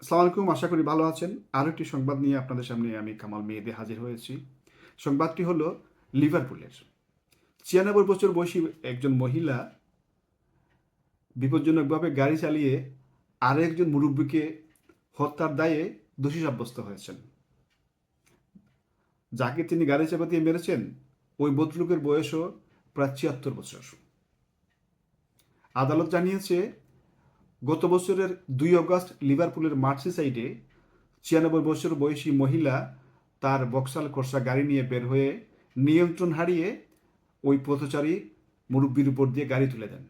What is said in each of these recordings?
আসসালামু আলাইকুম, আশা করি ভালো আছেন। আরও একটি সংবাদ নিয়ে আপনাদের সামনে আমি কামাল মেহেদী হাজির হয়েছি। সংবাদটি হলো লিভারপুলের। ৯৬ বছর বয়সী একজন মহিলা বিপজ্জনকভাবে গাড়ি চালিয়ে আরেকজন মুরব্বিকে হত্যার দায়ে দোষী সাব্যস্ত হয়েছেন। যাকে তিনি গাড়ি চাপা দিয়ে মেরেছেন, ওই ভদ্রলোকের বয়সও প্রায় ৭৬ বছর। আদালত জানিয়েছে, গত বছরের ২ অগস্ট লিভারপুলের মার্সিসাইডে ৯৬ বছর বয়সী মহিলা তার বক্সাল খরসা গাড়ি নিয়ে বের হয়ে নিয়ন্ত্রণ হারিয়ে ওই পথচারী মুরব্বির উপর দিয়ে গাড়ি তুলে দেন।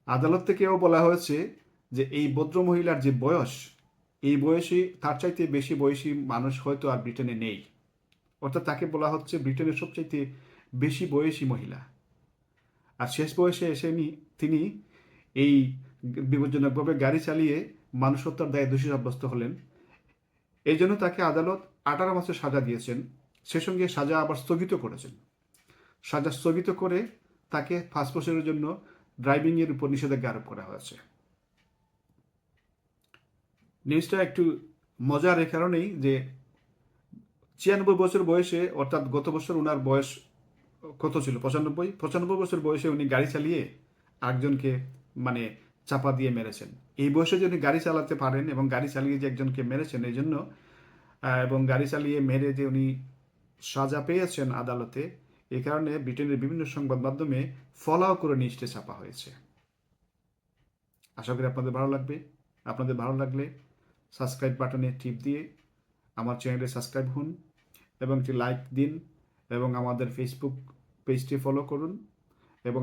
আদালত থেকেও বলা হয়েছে যে এই ভদ্র মহিলার যে বয়স, এই বয়সী তার চাইতে বেশি বয়সী মানুষ হয়তো আর ব্রিটেনে নেই। অর্থাৎ তাকে বলা হচ্ছে ব্রিটেনের সবচাইতে বেশি বয়সী মহিলা। আর শেষ বয়সে এসে তিনি এই বিপজ্জনকভাবে গাড়ি চালিয়ে মানুষ হত্যার দায়ে দোষী সাব্যস্ত হলেন। এই জন্য তাকে আদালত ১৮ মাসের সাজা দিয়েছেন। সে সঙ্গে সাজা আবার স্থগিত করেছেন। সাজা স্থগিত করে তাকে ৫ বছরের জন্য ড্রাইভিংয়ের উপর নিষেধাজ্ঞা আরোপ করা হয়েছে। নিউজটা একটু মজার এ কারণেই যে ৯৬ বছর বয়সে, অর্থাৎ গত বছর ওনার বয়স কত ছিল? ৯৫ বছর বয়সে উনি গাড়ি চালিয়ে আরেকজনকে মানে চাপা দিয়ে মেরেছেন। এই বয়সে যদি গাড়ি চালাতে পারেন এবং গাড়ি চালিয়ে যে একজনকে মেরেছেন, এই জন্য এবং গাড়ি চালিয়ে মেরে যে উনি সাজা পেয়েছেন আদালতে, এ কারণে ব্রিটেনের বিভিন্ন সংবাদ মাধ্যমে ফলাও করে নিউজটি ছাপা হয়েছে। আশা করি আপনাদের ভালো লাগবে। আপনাদের ভালো লাগলে সাবস্ক্রাইব বাটনে টিপ দিয়ে আমার চ্যানেলে সাবস্ক্রাইব হন এবং একটি লাইক দিন এবং আমাদের ফেসবুক পেজটি ফলো করুন। এবং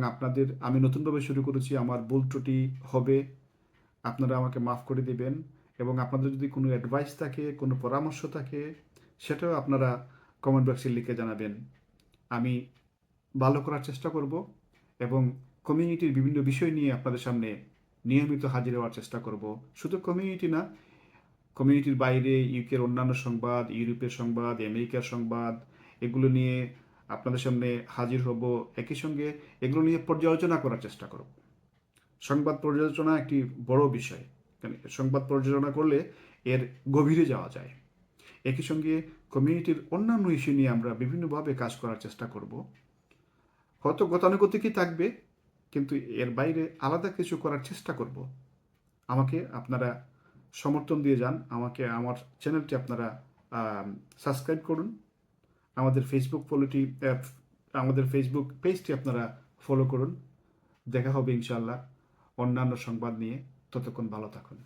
আমি নতুনভাবে শুরু করেছি, আমার ভুল ত্রুটি হবে, আপনারা আমাকে মাফ করে দিবেন। এবং আপনাদের যদি কোনো অ্যাডভাইস থাকে, কোনো পরামর্শ থাকে, সেটাও আপনারা কমেন্ট বক্সে লিখে জানাবেন। আমি ভালো করার চেষ্টা করব এবং কমিউনিটির বিভিন্ন বিষয় নিয়ে আপনাদের সামনে নিয়মিত হাজির হওয়ার চেষ্টা করব। শুধু কমিউনিটি না, কমিউনিটির বাইরে ইউকের অন্যান্য সংবাদ, ইউরোপের সংবাদ, আমেরিকার সংবাদ, এগুলো নিয়ে আপনাদের সামনে হাজির হব। একই সঙ্গে এগুলো নিয়ে পর্যালোচনা করার চেষ্টা করব। সংবাদ পর্যালোচনা একটি বড় বিষয়। সংবাদ পর্যালোচনা করলে এর গভীরে যাওয়া যায়। একই সঙ্গে কমিউনিটির অন্যান্য ইস্যু নিয়ে আমরা বিভিন্নভাবে কাজ করার চেষ্টা করব। হয়তো গতানুগতিকই থাকবে, কিন্তু এর বাইরে আলাদা কিছু করার চেষ্টা করব। আমাকে আপনারা সমর্থন দিয়ে যান। আমার চ্যানেলটি আপনারা সাবস্ক্রাইব করুন। আমাদের আমাদের ফেসবুক পেজটি আপনারা ফলো করুন। দেখা হবে ইনশাআল্লাহ অন্যান্য সংবাদ নিয়ে। ততক্ষণ ভালো থাকুন।